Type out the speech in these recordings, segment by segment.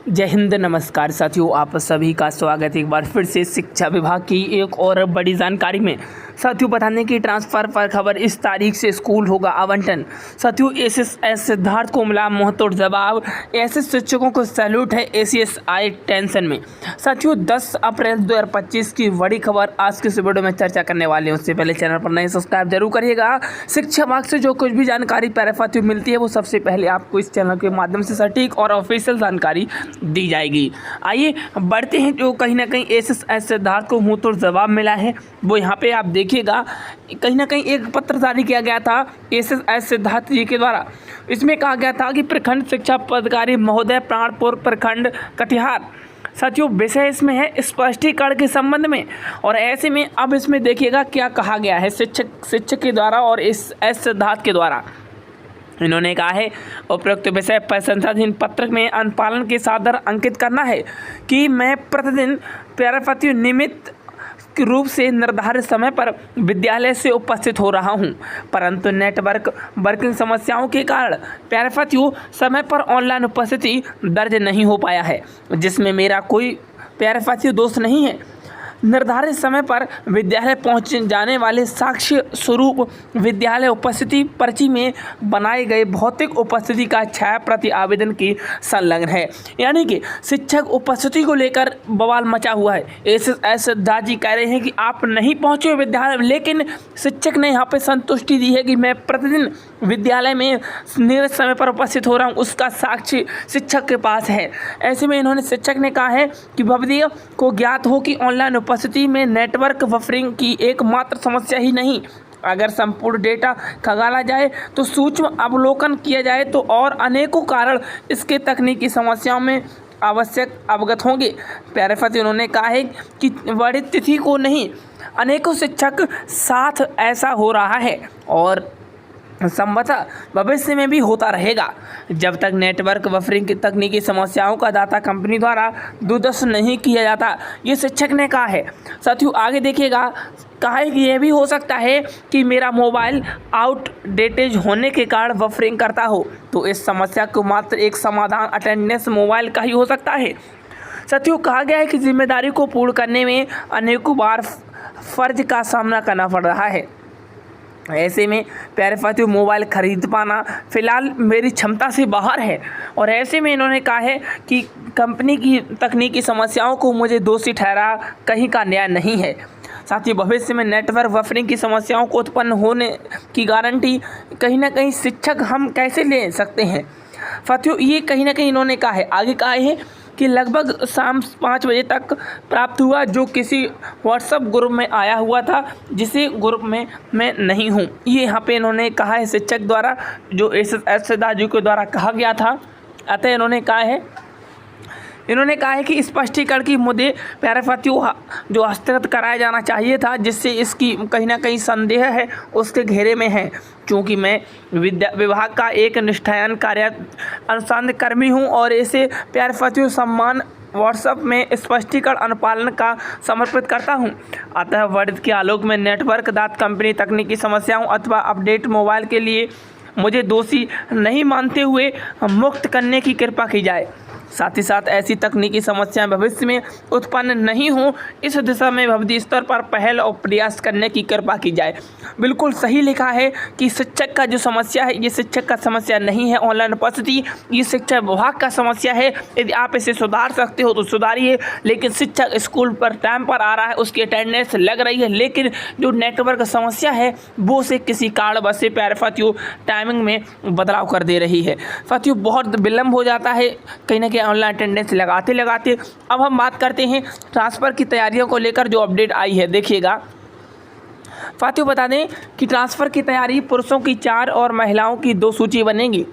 जय हिंद, नमस्कार साथियों, आप सभी का स्वागत है एक बार फिर से शिक्षा विभाग की एक और बड़ी जानकारी में। साथियों, बताने की ट्रांसफ़र पर खबर, इस तारीख से स्कूल होगा आवंटन। साथियों, एसएस सिद्धार्थ को मिला मुंहतोड़ जवाब। एसएस शिक्षकों को सैल्यूट है, एसीएसआई टेंशन में। साथियों, 10 अप्रैल 2025 की बड़ी खबर आज के इस वीडियो में चर्चा करने वाले हैं। उससे पहले चैनल पर नए सब्सक्राइब जरूर करिएगा। शिक्षा विभाग से जो कुछ भी जानकारी साथियों मिलती है वो सबसे पहले आपको इस चैनल के माध्यम से सटीक और ऑफिशियल जानकारी दी जाएगी। आइए बढ़ते हैं। जो कहीं ना कहीं एसएस सिद्धार्थ को मुंहतोड़ जवाब मिला है वो यहाँ पे आप देखिएगा। कहीं ना कहीं एक पत्र जारी किया गया था एसएस सिद्धार्थ जी के द्वारा। इसमें कहा गया था कि प्रखंड शिक्षा पदाधिकारी महोदय, प्राणपुर प्रखंड कटिहार। साथियों, विषय इसमें है स्पष्टीकरण के संबंध में, और ऐसे में अब इसमें देखिएगा क्या कहा गया है शिक्षक के द्वारा और एस सिद्धार्थ के द्वारा। इन्होंने कहा है, उपरोक्त विषय पर संशोधित पत्र में अनुपालन के सादर अंकित करना है कि मैं प्रतिदिन पैराफतियों नियमित रूप से निर्धारित समय पर विद्यालय से उपस्थित हो रहा हूं, परंतु नेटवर्क वर्किंग समस्याओं के कारण पैराफतियों समय पर ऑनलाइन उपस्थिति दर्ज नहीं हो पाया है, जिसमें मेरा कोई पैराफतियों दोष नहीं है। निर्धारित समय पर विद्यालय पहुंच जाने वाले साक्ष्य स्वरूप विद्यालय उपस्थिति पर्ची में बनाए गए भौतिक उपस्थिति का छाया प्रति आवेदन की संलग्न है। यानी कि शिक्षक उपस्थिति को लेकर बवाल मचा हुआ है। एसएस सिद्धार्थ जी कह रहे हैं कि आप नहीं पहुंचे विद्यालय में, लेकिन शिक्षक ने यहाँ पे संतुष्टि दी है कि मैं प्रतिदिन विद्यालय में निर्धारित समय पर उपस्थित हो रहा हूँ, उसका साक्ष्य शिक्षक के पास है। ऐसे में इन्होंने शिक्षक ने कहा है कि भवदीय को ज्ञात हो कि ऑनलाइन उपस्थिति में नेटवर्क बफरिंग की एकमात्र समस्या ही नहीं, अगर संपूर्ण डेटा खंगाला जाए तो सूक्ष्म अवलोकन किया जाए तो और अनेकों कारण इसके तकनीकी समस्याओं में आवश्यक अवगत होंगे। पैराफती उन्होंने कहा है कि बड़ी तिथि को नहीं, अनेकों शिक्षक साथ ऐसा हो रहा है और संभवतः भविष्य में भी होता रहेगा जब तक नेटवर्क बफरिंग की तकनीकी समस्याओं का डाटा कंपनी द्वारा दूरदर्शन नहीं किया जाता, ये शिक्षक ने कहा है। साथियों, आगे देखिएगा, कहा है कि यह भी हो सकता है कि मेरा मोबाइल आउटडेटेड होने के कारण बफरिंग करता हो, तो इस समस्या को मात्र एक समाधान अटेंडेंस मोबाइल का ही हो सकता है। साथियों, कहा गया है कि जिम्मेदारी को पूर्ण करने में अनेकों बार फर्ज का सामना करना पड़ रहा है। ऐसे में पैराफतियों मोबाइल खरीद पाना फ़िलहाल मेरी क्षमता से बाहर है, और ऐसे में इन्होंने कहा है कि कंपनी की तकनीकी समस्याओं को मुझे दोषी ठहरा कहीं का न्याय नहीं है। साथ ही भविष्य में नेटवर्क बफरिंग की समस्याओं को उत्पन्न होने की गारंटी कहीं ना कहीं शिक्षक हम कैसे ले सकते हैं। साथियों, ये कहीं ना कहीं इन्होंने कहा है। आगे कहा है कि लगभग शाम 5 बजे तक प्राप्त हुआ, जो किसी व्हाट्सएप ग्रुप में आया हुआ था जिसे ग्रुप में मैं नहीं हूँ। ये यहाँ पे इन्होंने कहा है शिक्षक द्वारा, जो एसएस सिद्धार्थ जी के द्वारा कहा गया था। अतः इन्होंने कहा है कि स्पष्टीकरण की मुद्दे पैराफतियों जो हस्तगत कराया जाना चाहिए था, जिससे इसकी कहीं ना कहीं संदेह है उसके घेरे में है। क्योंकि मैं विभाग का एक निष्ठायन कार्य अनुसंधान कर्मी हूं और इसे पैराफतियों सम्मान व्हाट्सएप में स्पष्टीकरण अनुपालन का समर्पित करता हूं। अतः वर्णित के आलोक में नेटवर्क दात कंपनी तकनीकी समस्याओं अथवा अपडेट मोबाइल के लिए मुझे दोषी नहीं मानते हुए मुक्त करने की कृपा की जाए। साथ ही साथ ऐसी तकनीकी समस्याएं भविष्य में उत्पन्न नहीं हो, इस दिशा में भवदी स्तर पर पहल और प्रयास करने की कृपा की जाए। बिल्कुल सही लिखा है कि शिक्षक का जो समस्या है, ये शिक्षक का समस्या नहीं है ऑनलाइन उपस्थिति, ये शिक्षा विभाग का समस्या है। यदि आप इसे सुधार सकते हो तो सुधारिए, लेकिन शिक्षक स्कूल पर टाइम पर आ रहा है, उसकी अटेंडेंस लग रही है, लेकिन जो नेटवर्क समस्या है वो से किसी कारणवश से पैराफतियों टाइमिंग में बदलाव कर दे रही है। साथियों, बहुत विलम्ब हो जाता है कहीं ना कहीं ऑनलाइन अटेंडेंस लगाते। अब हम बात करते हैं ट्रांसफ़र की तैयारियों को लेकर जो अपडेट आई है। देखिएगा साथियों, बता दें कि ट्रांसफ़र की तैयारी पुरुषों की 4 और महिलाओं की 2 सूची बनेगी।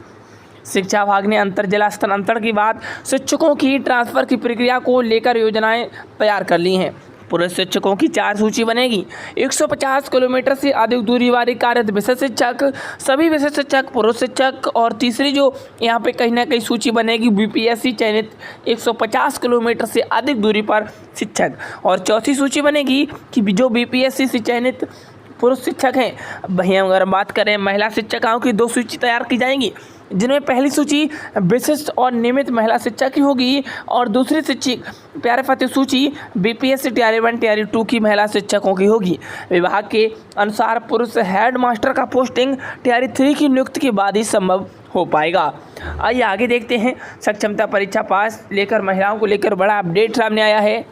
शिक्षा विभाग ने अंतर जिला स्थानांतरण के बाद शिक्षकों की ट्रांसफ़र की प्रक्रिया को लेकर योजनाएं तैयार कर ली हैं। पुरुष शिक्षकों की 4 सूची बनेगी। 150 किलोमीटर से अधिक दूरी वाली कार्यरत विषय शिक्षक, सभी विषय शिक्षक, पुरुष शिक्षक, और तीसरी जो यहाँ पे कहीं ना कहीं सूची बनेगी बीपीएससी चयनित 150 किलोमीटर से अधिक दूरी पर शिक्षक, और चौथी सूची बनेगी कि जो बीपीएससी से चयनित पुरुष शिक्षक हैं। वहीं अगर बात करें महिला शिक्षिकाओं की 2 सूची तैयार की जाएंगी। जिनमें पहली सूची विशिष्ट और नियमित महिला शिक्षक की होगी और दूसरी प्यारे फतेह सूची बीपीएससी टीआरई 1 टीआरई 2 की महिला शिक्षकों की होगी। विभाग के अनुसार पुरुष हेड मास्टर का पोस्टिंग टीआरई 3 की नियुक्ति के बाद ही संभव हो पाएगा। आइए आगे देखते हैं। सक्षमता परीक्षा पास लेकर महिलाओं को लेकर बड़ा अपडेट सामने आया है।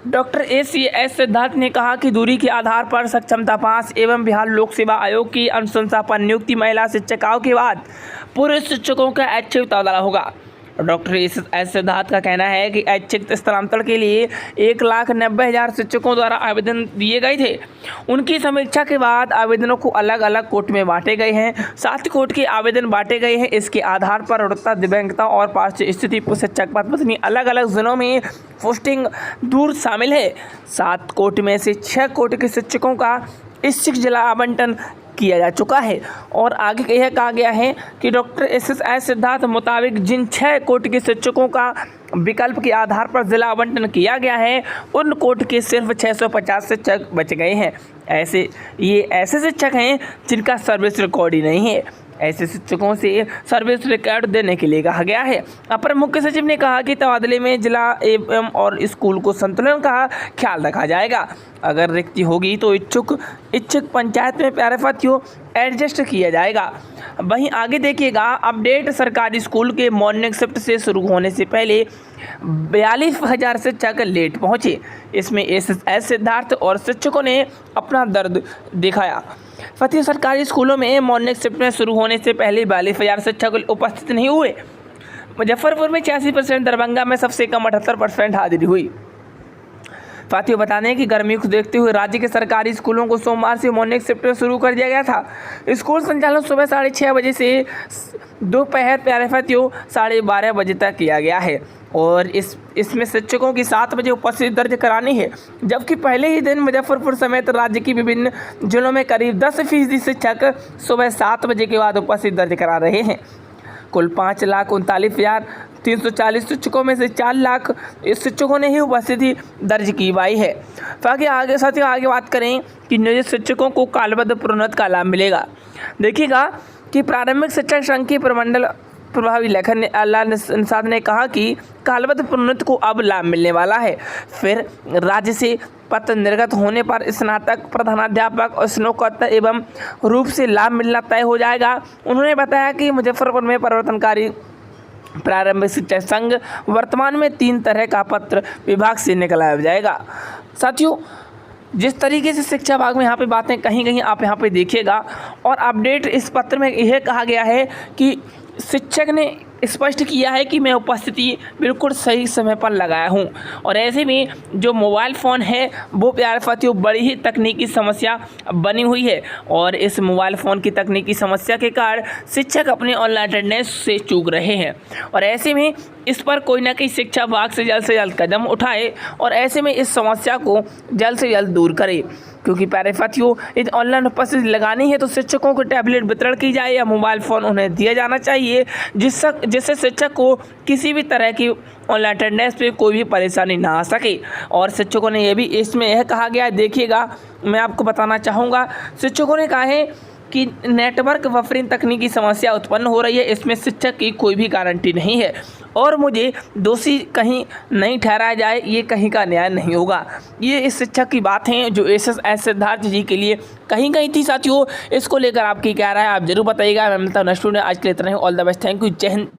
डॉक्टर एस सिद्धार्थ ने कहा कि दूरी के आधार पर सक्षमता पास एवं बिहार लोक सेवा आयोग की अनुशंसा पर नियुक्ति महिला शिक्षिकाओं के बाद पुरुष शिक्षकों का ऐच्छिक तबादला होगा। डॉक्टर एस सिद्धार्थ का कहना है कि ऐच्छिक स्थानांतरण के लिए 1,90,000 शिक्षकों द्वारा आवेदन दिए गए थे। उनकी समीक्षा के बाद आवेदनों को अलग अलग कोट में बांटे गए हैं। 7 कोट के आवेदन बांटे गए हैं। इसके आधार पर रुग्णता, दिव्यांगता और पार्श्व स्थिति शिक्षक पद पत्नी अलग अलग जिलों में पोस्टिंग दूर शामिल है। 7 कोट में से 6 कोट के शिक्षकों का इच्छित जिला आवंटन किया जा चुका है। और आगे यह कहा गया है कि डॉक्टर एस सिद्धार्थ मुताबिक जिन 6 कोट के शिक्षकों का विकल्प के आधार पर जिला आवंटन किया गया है, उन कोट के सिर्फ 650 शिक्षक बच गए हैं। ये ऐसे शिक्षक हैं जिनका सर्विस रिकॉर्ड ही नहीं है। ऐसे शिक्षकों से सर्विस रिकॉर्ड देने के लिए कहा गया है। अपर मुख्य सचिव ने कहा कि तबादले में जिला एवं और स्कूल को संतुलन का ख्याल रखा जाएगा। अगर रिक्ति होगी तो इच्छुक पंचायत में प्यारे फतियों एडजस्ट किया जाएगा। वहीं आगे देखिएगा अपडेट। सरकारी स्कूल के मॉर्निंग शिफ्ट से शुरू होने से पहले 42,000 शिक्षक लेट पहुंचे। इसमें एस सिद्धार्थ और शिक्षकों ने अपना दर्द दिखाया। फतेह सरकारी स्कूलों में मॉर्निंग शिफ्ट में शुरू होने से पहले 42,000 शिक्षक उपस्थित नहीं हुए। मुजफ्फरपुर में 86%, दरभंगा में सबसे कम 78% हाजिरी हुई। साथियों बता दें कि गर्मी को देखते हुए राज्य के सरकारी स्कूलों को सोमवार से मॉर्निंग शिफ्ट शुरू कर दिया गया था। स्कूल संचालन सुबह 6:30 बजे से दोपहर प्यारे फतियों 12:30 बजे तक किया गया है और इसमें शिक्षकों की 7 बजे उपस्थिति दर्ज करानी है। जबकि पहले ही दिन मुजफ्फरपुर समेत राज्य की विभिन्न जिलों में करीब 10% शिक्षक सुबह 7 बजे के बाद उपस्थिति दर्ज करा रहे हैं। कुल 5,39,340 शिक्षकों में से 4 लाख शिक्षकों ने ही उपस्थिति दर्ज की पाई है। आगे साथियों आगे बात करें कि नियोजित शिक्षकों को कालबद्ध प्रोन्नति का लाभ मिलेगा। देखिएगा कि प्रारंभिक शिक्षक संघ के प्रमंडल प्रभावी लेखन अल्लाह निषाद ने कहा कि कालबद्ध प्रोन्नति को अब लाभ मिलने वाला है। फिर राज्य से पत्र निर्गत होने पर स्नातक, प्रधानाध्यापक और स्नातकोत्तर एवं रूप से लाभ मिलना तय हो जाएगा। उन्होंने बताया कि मुजफ्फरपुर में परिवर्तनकारी प्रारंभिक शिक्षक संघ वर्तमान में 3 तरह का पत्र विभाग से निकलाया जाएगा। साथियों जिस तरीके से शिक्षा विभाग में यहाँ पे बातें कहीं आप यहाँ पे देखिएगा और अपडेट इस पत्र में यह कहा गया है कि शिक्षक ने स्पष्ट किया है कि मैं उपस्थिति बिल्कुल सही समय पर लगाया हूं और ऐसे में जो मोबाइल फ़ोन है वो प्यारे साथियों बड़ी ही तकनीकी समस्या बनी हुई है और इस मोबाइल फ़ोन की तकनीकी समस्या के कारण शिक्षक अपने ऑनलाइन अटेंडेंस से चूक रहे हैं और ऐसे में इस पर कोई ना कोई शिक्षा विभाग से जल्द कदम उठाए और ऐसे में इस समस्या को जल्द से जल्द दूर करे। क्योंकि प्यारे साथियों यदि ऑनलाइन उपस्थिति लगानी है तो शिक्षकों को टैबलेट वितरण की जाए या मोबाइल फ़ोन उन्हें दिया जाना चाहिए जिससे शिक्षक को किसी भी तरह की ऑनलाइन अटेंडेंस पे कोई भी परेशानी ना आ सके। और शिक्षकों ने ये भी इसमें यह कहा गया है, देखिएगा मैं आपको बताना चाहूँगा, शिक्षकों ने कहा है कि नेटवर्क बफरिंग तकनीकी समस्या उत्पन्न हो रही है, इसमें शिक्षक की कोई भी गारंटी नहीं है और मुझे दोषी कहीं नहीं ठहराया जाए ये कहीं का न्याय नहीं होगा। ये इस शिक्षक की बात है जो एस सिद्धार्थ जी के लिए कहीं थी। साथियों इसको लेकर आपकी क्या राय है आप जरूर बताइएगा। मैं मिलता हूं नेक्स्ट वीडियो में। आज के लिए इतना ही। All the best, thank you, जय हिंद।